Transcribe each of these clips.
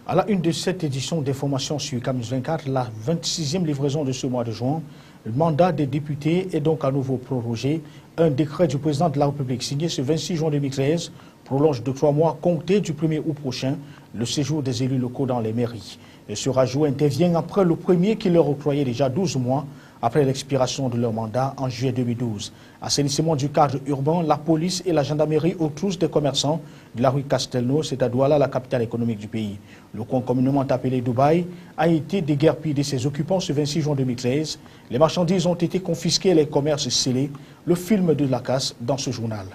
À la une de cette édition d'information sur Camus 24, la 26e livraison de ce mois de juin, le mandat des députés est donc à nouveau prorogé. Un décret du président de la République signé ce 26 juin 2013 prolonge de 3 mois compté du 1er août prochain le séjour des élus locaux dans les mairies. Et ce rajout intervient après le premier qui leur octroyait déjà 12 mois après l'expiration de leur mandat en juillet 2012. Assainissement du cadre urbain, la police et la gendarmerie aux trousses des commerçants de la rue Castelnau, c'est à Douala, la capitale économique du pays. Le coin communément appelé Dubaï a été déguerpi de ses occupants ce 26 juin 2013. Les marchandises ont été confisquées et les commerces scellés. Le film de la casse dans ce journal.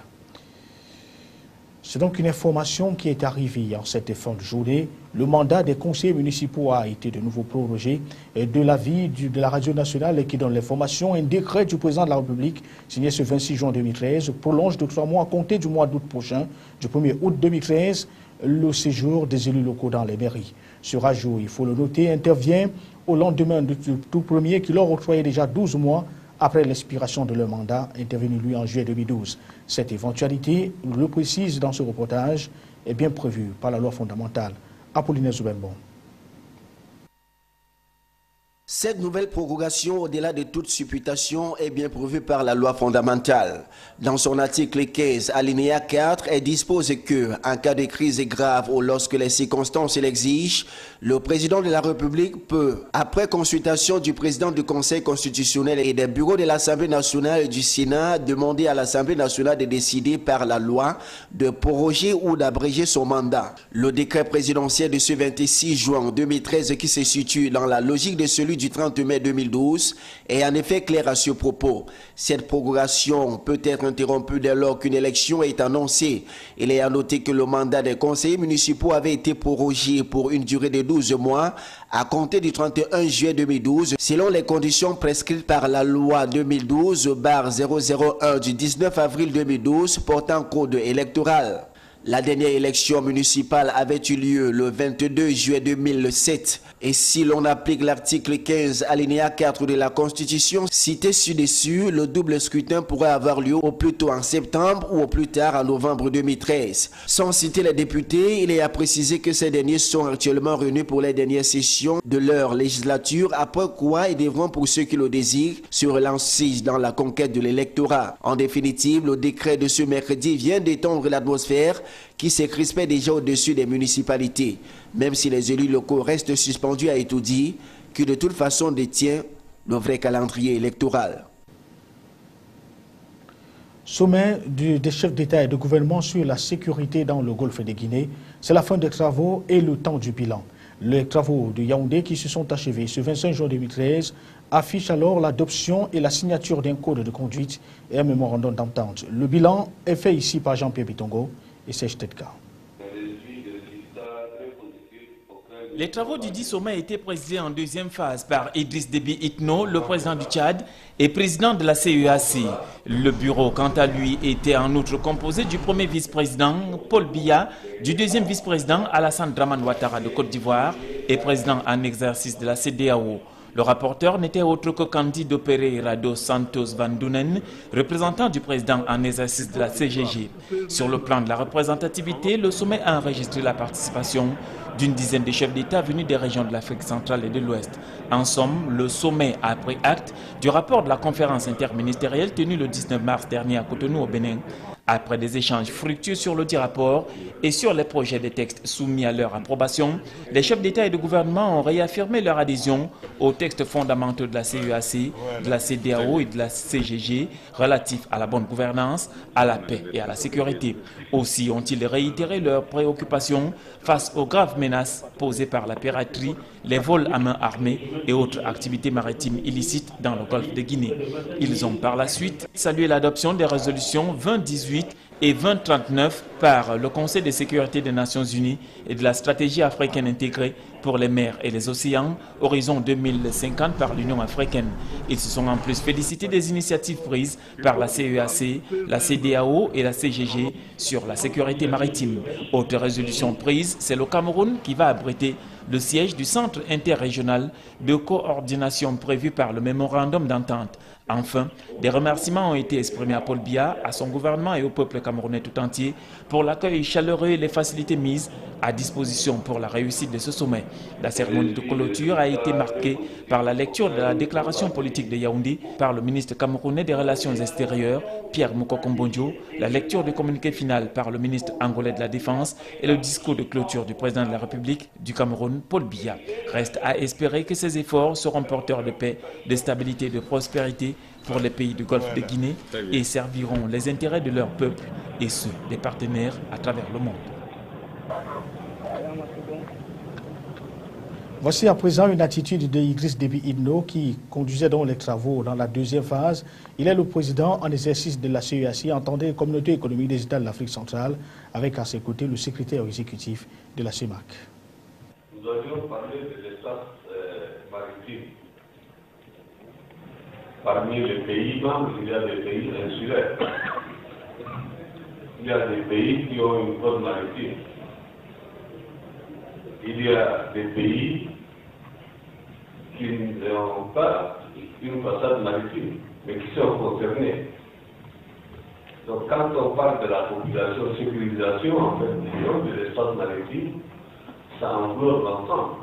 C'est donc une information qui est arrivée en cette fin de journée. Le mandat des conseillers municipaux a été de nouveau prorogé et de l'avis de la radio nationale qui donne l'information, un décret du président de la République signé ce 26 juin 2013 prolonge de 3 mois à compter du mois d'août prochain, du 1er août 2013, le séjour des élus locaux dans les mairies. Ce rajout, il faut le noter, intervient au lendemain du tout premier qui leur octroyait déjà 12 mois après l'expiration de leur mandat, intervenu lui en juillet 2012. Cette éventualité, nous le précise dans ce reportage, est bien prévue par la loi fondamentale. Apollinaire Zoubembo. Cette nouvelle prorogation, au-delà de toute supputation, est bien prévue par la loi fondamentale. Dans son article 15, alinéa 4, elle dispose que, en cas de crise grave ou lorsque les circonstances l'exigent, le président de la République peut, après consultation du président du Conseil constitutionnel et des bureaux de l'Assemblée nationale et du Sénat, demander à l'Assemblée nationale de décider par la loi de proroger ou d'abréger son mandat. Le décret présidentiel de ce 26 juin 2013, qui se situe dans la logique de celui du 30 mai 2012 est en effet clair à ce propos. Cette prorogation peut être interrompue dès lors qu'une élection est annoncée. Il est à noter que le mandat des conseillers municipaux avait été prorogé pour une durée de 12 mois à compter du 31 juillet 2012 selon les conditions prescrites par la loi 2012/001 du 19 avril 2012 portant code électoral. La dernière élection municipale avait eu lieu le 22 juillet 2007 et si l'on applique l'article 15 alinéa 4 de la Constitution cité ci-dessus, le double scrutin pourrait avoir lieu au plus tôt en septembre ou au plus tard en novembre 2013. Sans citer les députés, il est à préciser que ces derniers sont actuellement réunis pour les dernières sessions de leur législature, après quoi ils devront, pour ceux qui le désirent, se relancer dans la conquête de l'électorat. En définitive, le décret de ce mercredi vient d'étendre l'atmosphère qui s'est crispé déjà au-dessus des municipalités, même si les élus locaux restent suspendus à étudier qui de toute façon détient le vrai calendrier électoral. Sommet des chefs d'État et de gouvernement sur la sécurité dans le golfe de Guinée, c'est la fin des travaux et le temps du bilan. Les travaux de Yaoundé qui se sont achevés ce 25 juin 2013 affichent alors l'adoption et la signature d'un code de conduite et un mémorandum d'entente. Le bilan est fait ici par Jean-Pierre Bitongo et Serge Tetka. Les travaux du 10 sommet étaient présidés en deuxième phase par Idriss Déby Itno, le président du Tchad et président de la CEAC. Le bureau, quant à lui, était en outre composé du premier vice-président Paul Biya, du deuxième vice-président Alassane Dramane Ouattara de Côte d'Ivoire et président en exercice de la CEDEAO. Le rapporteur n'était autre que Candido Pereira dos Santos Van Dunen, représentant du président en exercice de la CGG. Sur le plan de la représentativité, le sommet a enregistré la participation d'une dizaine de chefs d'État venus des régions de l'Afrique centrale et de l'Ouest. En somme, le sommet a pris acte du rapport de la conférence interministérielle tenue le 19 mars dernier à Cotonou au Bénin. Après des échanges fructueux sur le dit rapport et sur les projets de textes soumis à leur approbation, les chefs d'État et de gouvernement ont réaffirmé leur adhésion aux textes fondamentaux de la CEAC, de la CEDEAO et de la CGG relatifs à la bonne gouvernance, à la paix et à la sécurité. Aussi ont-ils réitéré leurs préoccupations face aux graves menaces posées par la piraterie, les vols à main armée et autres activités maritimes illicites dans le golfe de Guinée. Ils ont par la suite salué l'adoption des résolutions 2018 et 2039 par le Conseil de sécurité des Nations Unies et de la stratégie africaine intégrée pour les mers et les océans, horizon 2050 par l'Union africaine. Ils se sont en plus félicités des initiatives prises par la CEAC, la CEDEAO et la CGG sur la sécurité maritime. Autre résolution prise, c'est le Cameroun qui va abriter le siège du centre interrégional de coordination prévu par le mémorandum d'entente. Enfin, des remerciements ont été exprimés à Paul Biya, à son gouvernement et au peuple camerounais tout entier pour l'accueil chaleureux et les facilités mises à disposition pour la réussite de ce sommet. La cérémonie de clôture a été marquée par la lecture de la déclaration politique de Yaoundé par le ministre camerounais des Relations extérieures, Pierre Moukokombondjo, la lecture du communiqué final par le ministre angolais de la Défense et le discours de clôture du président de la République du Cameroun, Paul Biya. Reste à espérer que ces efforts seront porteurs de paix, de stabilité et de prospérité pour les pays du Golfe de Guinée et serviront les intérêts de leur peuple et ceux des partenaires à travers le monde. Voici à présent une attitude de Idriss Déby Itno qui conduisait donc les travaux dans la deuxième phase. Il est le président en exercice de la CEAC, entendez Communauté économique des États de l'Afrique centrale, avec à ses côtés le secrétaire exécutif de la CEMAC. Nous avions parlé de l'espace maritime. Parmi les pays membres, il y a des pays insulaires. Il y a des pays qui ont une côte maritime. Il y a des pays qui n'ont pas une façade maritime, mais qui sont concernés. Donc quand on parle de la population sécurisation, en fait, de l'espace maritime, ça englobe l'ensemble.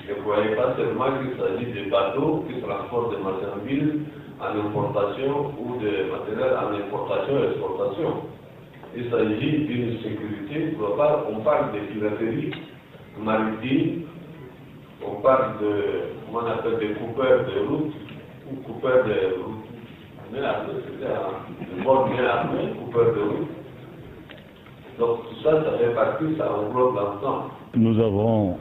Ne voyez pas seulement qu'il s'agit de bateaux qui transportent des marchandises en importation ou de matériel en importation et exportation. Il s'agit d'une sécurité globale. On parle de piraterie maritime, on parle de, comment on appelle, des coupeurs de route ou coupeurs de route. Mais après, c'était un bord bien armé, coupeurs de route. Donc tout ça, ça fait partie, ça englobe l'ensemble. Nous avons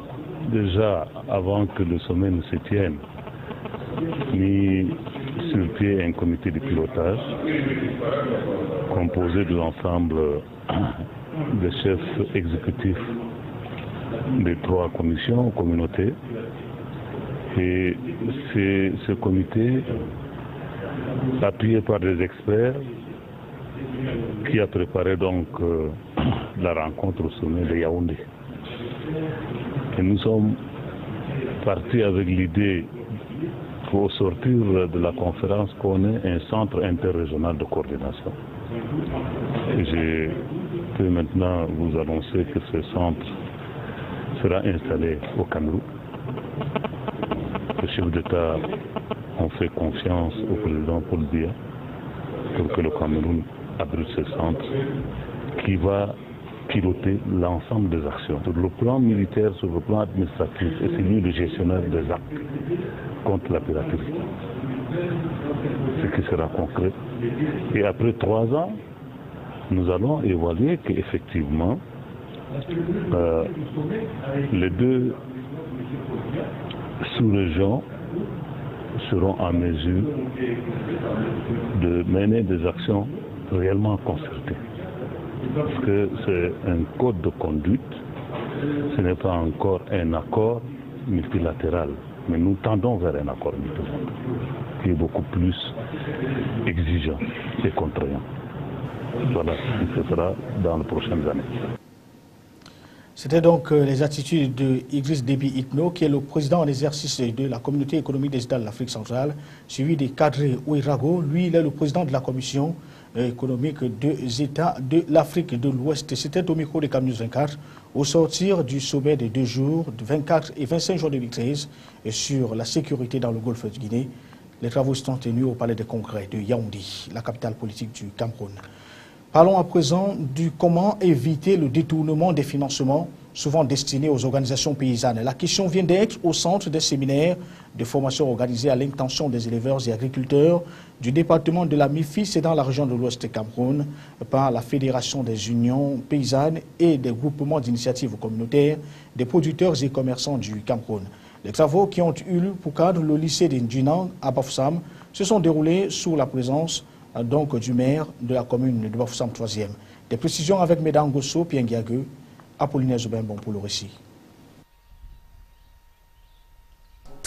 déjà, avant que le sommet ne se tienne, mis sur pied un comité de pilotage composé de l'ensemble des chefs exécutifs des 3 commissions communautés. Et c'est ce comité, appuyé par des experts, qui a préparé donc la rencontre au sommet de Yaoundé. Et nous sommes partis avec l'idée, au sortir de la conférence, qu'on ait un centre interrégional de coordination. Et je peux maintenant vous annoncer que ce centre sera installé au Cameroun. Le chef d'État ont fait confiance au président Paul Biya pour que le Cameroun abrite ce centre qui va piloter l'ensemble des actions. Sur le plan militaire, sur le plan administratif, et c'est lui le gestionnaire des actes contre la piraterie. Ce qui sera concret. Et après 3 ans, nous allons évaluer qu'effectivement, les 2 sous-régions seront en mesure de mener des actions réellement concertées. Parce que c'est un code de conduite, ce n'est pas encore un accord multilatéral, mais nous tendons vers un accord multilatéral qui est beaucoup plus exigeant et contraignant. Voilà, ce sera dans les prochaines années. C'était donc les attitudes de Idriss Déby Itno, qui est le président en exercice de la Communauté économique des États de l'Afrique centrale, suivi de Kadri Ouedraogo. Lui, il est le président de la Commission économique des États de l'Afrique de l'Ouest. C'était au micro de CAM News 24, au sortir du sommet de 2 jours, du 24 et 25 juin 2013, sur la sécurité dans le Golfe de Guinée. Les travaux sont tenus au Palais des Congrès de Yaoundé, la capitale politique du Cameroun. Parlons à présent du comment éviter le détournement des financements souvent destinés aux organisations paysannes. La question vient d'être au centre des séminaires de formation organisés à l'intention des éleveurs et agriculteurs du département de la MIFIS et dans la région de l'Ouest du Cameroun par la Fédération des unions paysannes et des groupements d'initiatives communautaires des producteurs et commerçants du Cameroun. Les travaux qui ont eu pour cadre le lycée d'Indjinan à Bafoussam se sont déroulés sous la présence donc du maire de la commune de Bafoussam 3e. Des précisions avec Mesdames Gosso, Pienguiague, Apollinaire Zoubenbon pour le récit.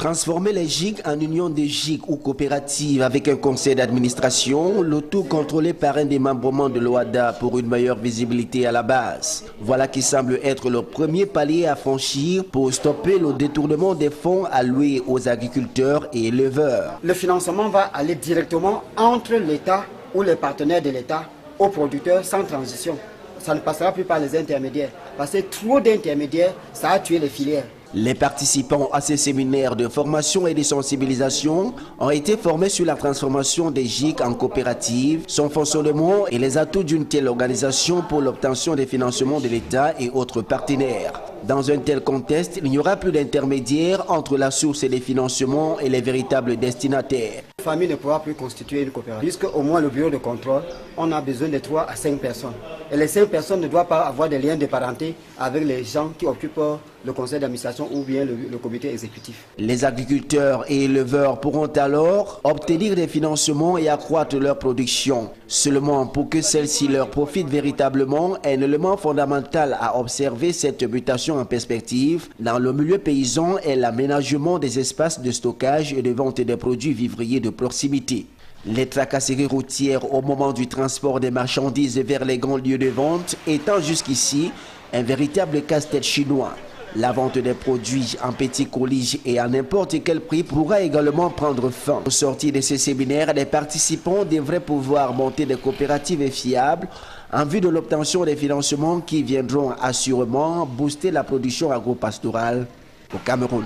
Transformer les GIC en union de GIC ou coopératives avec un conseil d'administration, le tout contrôlé par un démembrement de l'OADA pour une meilleure visibilité à la base. Voilà qui semble être le premier palier à franchir pour stopper le détournement des fonds alloués aux agriculteurs et éleveurs. Le financement va aller directement entre l'État ou les partenaires de l'État aux producteurs sans transition. Ça ne passera plus par les intermédiaires. Parce que trop d'intermédiaires, ça a tué les filières. Les participants à ces séminaires de formation et de sensibilisation ont été formés sur la transformation des GIC en coopératives, son fonctionnement et les atouts d'une telle organisation pour l'obtention des financements de l'État et autres partenaires. Dans un tel contexte, il n'y aura plus d'intermédiaires entre la source des financements et les véritables destinataires. La famille ne pourra plus constituer une coopérative, puisque au moins le bureau de contrôle, on a besoin de 3 à 5 personnes. Et les 5 personnes ne doivent pas avoir des liens de parenté avec les gens qui occupent le conseil d'administration ou bien le comité exécutif. Les agriculteurs et éleveurs pourront alors obtenir des financements et accroître leur production. Seulement pour que celle-ci leur profite véritablement, un élément fondamental à observer cette mutation en perspective dans le milieu paysan est l'aménagement des espaces de stockage et de vente des produits vivriers de proximité. Les tracasseries routières au moment du transport des marchandises vers les grands lieux de vente étant jusqu'ici un véritable casse-tête chinois. La vente des produits en petits colis et à n'importe quel prix pourra également prendre fin. Au sortir de ces séminaires, les participants devraient pouvoir monter des coopératives fiables en vue de l'obtention des financements qui viendront assurément booster la production agro-pastorale au Cameroun.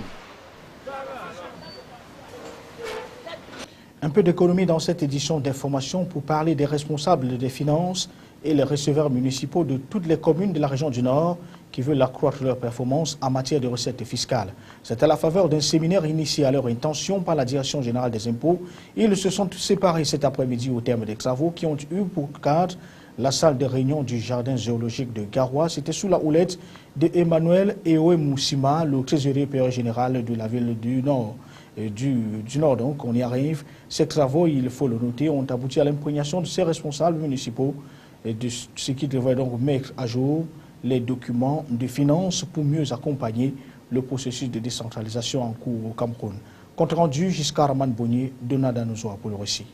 Un peu d'économie dans cette édition d'information pour parler des responsables des finances et les receveurs municipaux de toutes les communes de la région du Nord qui veulent accroître leur performance en matière de recettes fiscales. C'est à la faveur d'un séminaire initié à leur intention par la Direction générale des impôts. Ils se sont séparés cet après-midi au terme des travaux qui ont eu pour cadre la salle de réunion du jardin zoologique de Garoua. C'était sous la houlette d'Emmanuel Eoé Moussima, le trésorier père général de la ville du Nord. Du Nord, donc, on y arrive. Ces travaux, il faut le noter, ont abouti à l'imprégnation de ces responsables municipaux et de ce qui devrait donc mettre à jour les documents de finances pour mieux accompagner le processus de décentralisation en cours au Cameroun. Compte rendu, Giscard Raman Bonnier, Donada Nozoa pour le récit.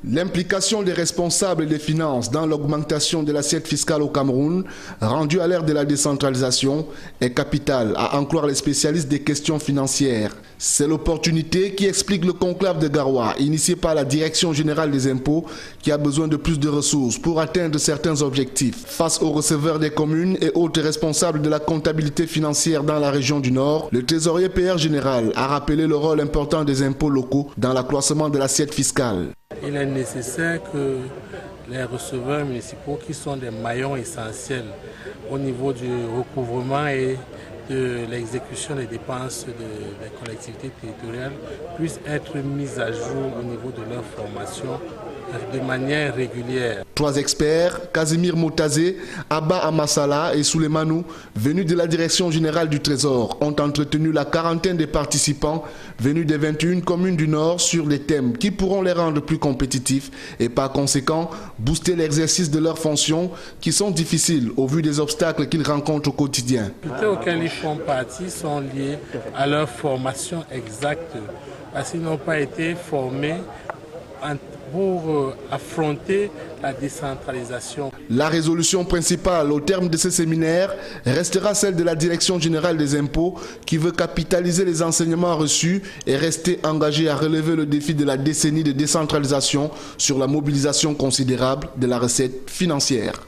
L'implication des responsables des finances dans l'augmentation de l'assiette fiscale au Cameroun, rendue à l'ère de la décentralisation, est capitale à inclure les spécialistes des questions financières. C'est l'opportunité qui explique le conclave de Garoua, initié par la Direction générale des impôts, qui a besoin de plus de ressources pour atteindre certains objectifs. Face aux receveurs des communes et autres responsables de la comptabilité financière dans la région du Nord, le trésorier PR général a rappelé le rôle important des impôts locaux dans l'accroissement de l'assiette fiscale. Il est nécessaire que les receveurs municipaux, qui sont des maillons essentiels au niveau du recouvrement et de l'exécution des dépenses des collectivités territoriales, puissent être mis à jour au niveau de leur formation de manière régulière. 3 experts, Casimir Moutazé, Abba Amassala et Soulemanou, venus de la Direction générale du Trésor, ont entretenu la quarantaine de participants venus des 21 communes du Nord sur des thèmes qui pourront les rendre plus compétitifs et par conséquent booster l'exercice de leurs fonctions qui sont difficiles au vu des obstacles qu'ils rencontrent au quotidien. Les difficultés auxquelles ils font partie sont liées à leur formation exacte, parce qu'ils n'ont pas été formés pour affronter la décentralisation. La résolution principale au terme de ce séminaire restera celle de la Direction générale des impôts qui veut capitaliser les enseignements reçus et rester engagée à relever le défi de la décennie de décentralisation sur la mobilisation considérable de la recette financière.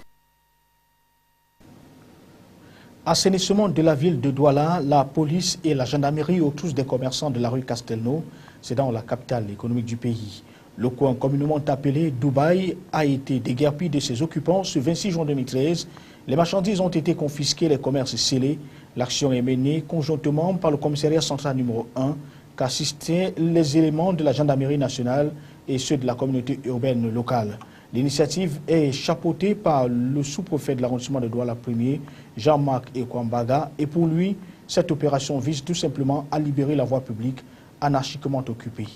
Assainissement de la ville de Douala, la police et la gendarmerie aux tous des commerçants de la rue Castelnau, c'est dans la capitale économique du pays. Le coin communément appelé Dubaï a été déguerpi de ses occupants ce 26 juin 2013. Les marchandises ont été confisquées, les commerces scellés. L'action est menée conjointement par le commissariat central numéro 1 qu'assistaient les éléments de la gendarmerie nationale et ceux de la communauté urbaine locale. L'initiative est chapeautée par le sous-préfet de l'arrondissement de Douala 1er, Jean-Marc Ekwambaga, et pour lui, cette opération vise tout simplement à libérer la voie publique anarchiquement occupée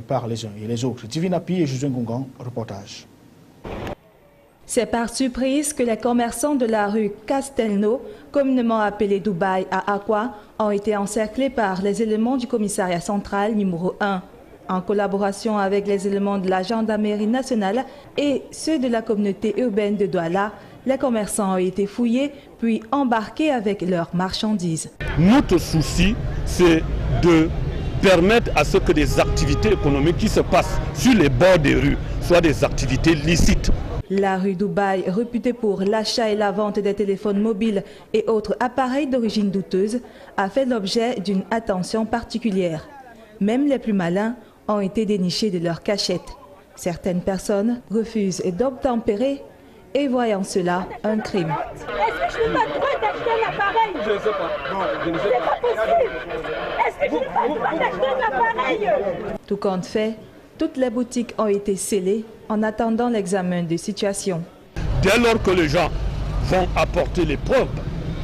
par les uns et les autres. Divina Pi et José Ngongan, reportage. C'est par surprise que les commerçants de la rue Castelnau, communément appelée Dubaï à Akwa, ont été encerclés par les éléments du commissariat central numéro 1. En collaboration avec les éléments de la gendarmerie nationale et ceux de la communauté urbaine de Douala, les commerçants ont été fouillés puis embarqués avec leurs marchandises. Notre souci, c'est de permettre à ce que des activités économiques qui se passent sur les bords des rues soient des activités licites. La rue Dubaï, réputée pour l'achat et la vente des téléphones mobiles et autres appareils d'origine douteuse, a fait l'objet d'une attention particulière. Même les plus malins ont été dénichés de leurs cachettes. Certaines personnes refusent d'obtempérer et voyant cela un crime. Est-ce que je n'ai pas le droit d'acheter un appareil? Je ne sais pas. Non, je ne sais pas. C'est pas possible. Est-ce que je n'ai pas le droit d'acheter un appareil? Tout compte fait, toutes les boutiques ont été scellées en attendant l'examen de situation. Dès lors que les gens vont apporter les preuves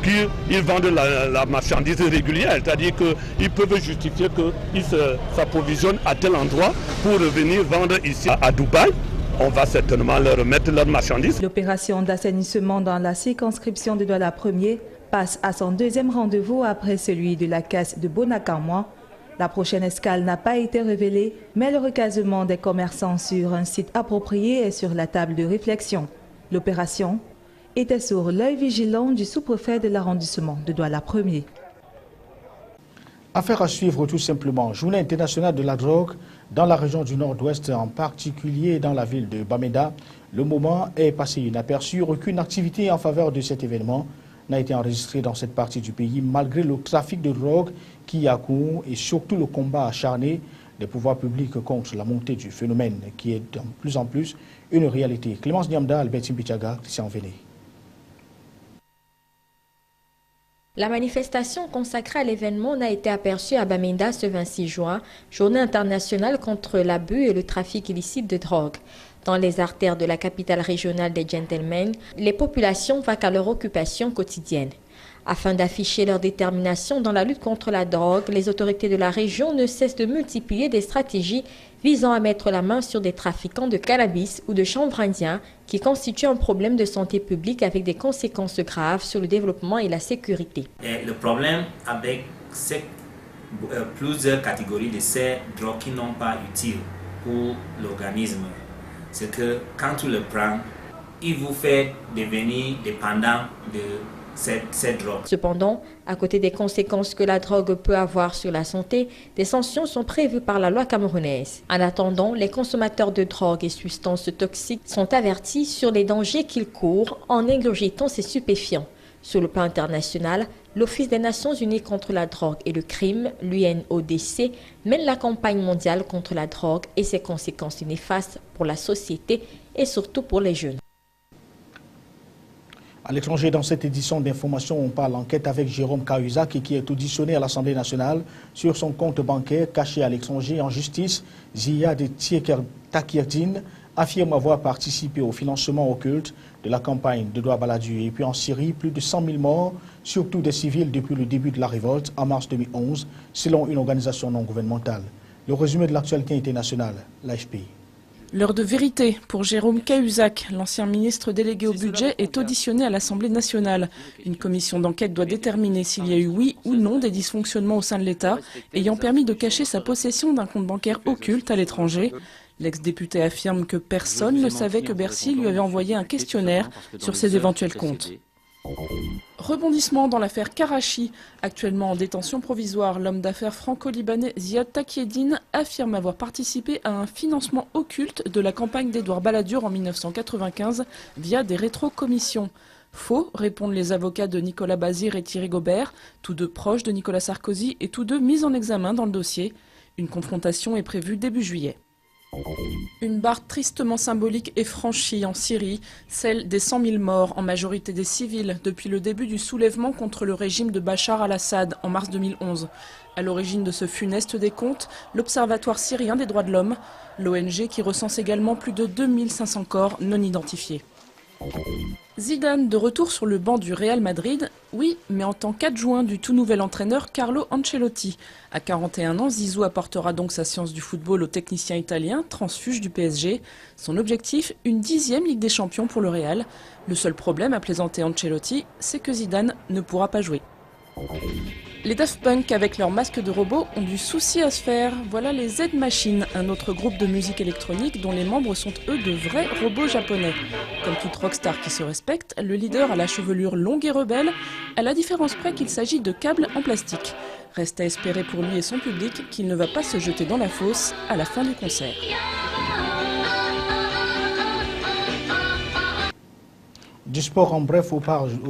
qu'ils vendent la marchandise régulière, c'est-à-dire qu'ils peuvent justifier qu'ils s'approvisionnent à tel endroit pour revenir vendre ici à Dubaï, on va certainement leur remettre leurs marchandises. L'opération d'assainissement dans la circonscription de Douala 1er passe à son deuxième rendez-vous après celui de la caisse de Bonakamwa. La prochaine escale n'a pas été révélée, mais le recasement des commerçants sur un site approprié est sur la table de réflexion. L'opération était sur l'œil vigilant du sous-préfet de l'arrondissement de Douala 1er. Affaire à suivre tout simplement. Journée internationale de la drogue dans la région du Nord-Ouest, en particulier dans la ville de Bamenda. Le moment est passé inaperçu. Aucune activité en faveur de cet événement n'a été enregistrée dans cette partie du pays, malgré le trafic de drogue qui y a cours et surtout le combat acharné des pouvoirs publics contre la montée du phénomène qui est de plus en plus une réalité. Clémence Niamda, Albertine Pichaga, Christian Véné. La manifestation consacrée à l'événement n'a été aperçue à Bamenda ce 26 juin, journée internationale contre l'abus et le trafic illicite de drogue. Dans les artères de la capitale régionale des Gentlemen, les populations vaquent à leur occupation quotidienne. Afin d'afficher leur détermination dans la lutte contre la drogue, les autorités de la région ne cessent de multiplier des stratégies visant à mettre la main sur des trafiquants de cannabis ou de chanvre indien qui constituent un problème de santé publique avec des conséquences graves sur le développement et la sécurité. Et le problème avec plusieurs catégories de ces drogues qui n'ont pas utiles pour l'organisme, c'est que quand tu le prends, il vous fait devenir dépendant de cette drogue. Cependant, à côté des conséquences que la drogue peut avoir sur la santé, des sanctions sont prévues par la loi camerounaise. En attendant, les consommateurs de drogue et substances toxiques sont avertis sur les dangers qu'ils courent en ingurgitant ces stupéfiants. Sur le plan international, l'Office des Nations Unies contre la drogue et le crime, l'UNODC, mène la campagne mondiale contre la drogue et ses conséquences néfastes pour la société et surtout pour les jeunes. À l'étranger, dans cette édition d'information, on parle enquête avec Jérôme Cahuzac qui est auditionné à l'Assemblée nationale sur son compte bancaire caché à l'étranger en justice. Zia de Takirdine affirme avoir participé au financement occulte de la campagne de Douala Balladur. Et puis en Syrie, plus de 100 000 morts, surtout des civils depuis le début de la révolte en mars 2011, selon une organisation non gouvernementale. Le résumé de l'actualité internationale, l'AFP. L'heure de vérité pour Jérôme Cahuzac, l'ancien ministre délégué au budget, est auditionné à l'Assemblée nationale. Une commission d'enquête doit déterminer s'il y a eu oui ou non des dysfonctionnements au sein de l'État ayant permis de cacher sa possession d'un compte bancaire occulte à l'étranger. L'ex-député affirme que personne ne savait que Bercy lui avait envoyé un questionnaire sur ses éventuels comptes. Rebondissement dans l'affaire Karachi. Actuellement en détention provisoire, l'homme d'affaires franco-libanais Ziad Takieddine affirme avoir participé à un financement occulte de la campagne d'Édouard Balladur en 1995 via des rétrocommissions. Faux, répondent les avocats de Nicolas Bazir et Thierry Gobert, tous deux proches de Nicolas Sarkozy et tous deux mis en examen dans le dossier. Une confrontation est prévue début juillet. Une barre tristement symbolique est franchie en Syrie, celle des 100 000 morts, en majorité des civils, depuis le début du soulèvement contre le régime de Bachar al-Assad en mars 2011. À l'origine de ce funeste décompte, l'Observatoire syrien des droits de l'homme, l'ONG qui recense également plus de 2500 corps non identifiés. Zidane de retour sur le banc du Real Madrid, oui, mais en tant qu'adjoint du tout nouvel entraîneur Carlo Ancelotti. À 41 ans, Zizou apportera donc sa science du football au technicien italien, transfuge du PSG. Son objectif, une 10e Ligue des Champions pour le Real. Le seul problème, a plaisanté Ancelotti, c'est que Zidane ne pourra pas jouer. Les Daft Punk, avec leur masque de robot, ont du souci à se faire. Voilà les Z-Machine, un autre groupe de musique électronique dont les membres sont eux de vrais robots japonais. Comme toute rockstar qui se respecte, le leader a la chevelure longue et rebelle, à la différence près qu'il s'agit de câbles en plastique. Reste à espérer pour lui et son public qu'il ne va pas se jeter dans la fosse à la fin du concert. Du sport en bref au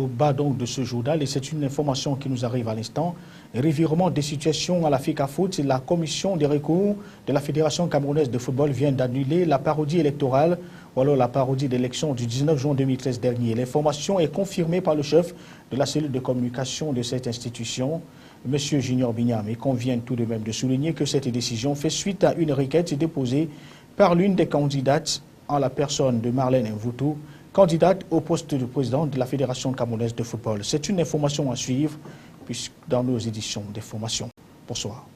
bas donc de ce journal, et c'est une information qui nous arrive à l'instant. Revirement des situations à la FECAFOOT, la commission des recours de la Fédération camerounaise de football vient d'annuler la parodie électorale, ou alors la parodie d'élection du 19 juin 2013 dernier. L'information est confirmée par le chef de la cellule de communication de cette institution, M. Junior Bignam. Il convient tout de même de souligner que cette décision fait suite à une requête déposée par l'une des candidates en la personne de Marlène Mvoutou, candidate au poste de président de la Fédération camerounaise de football. C'est une information à suivre dans nos éditions d'information. Bonsoir.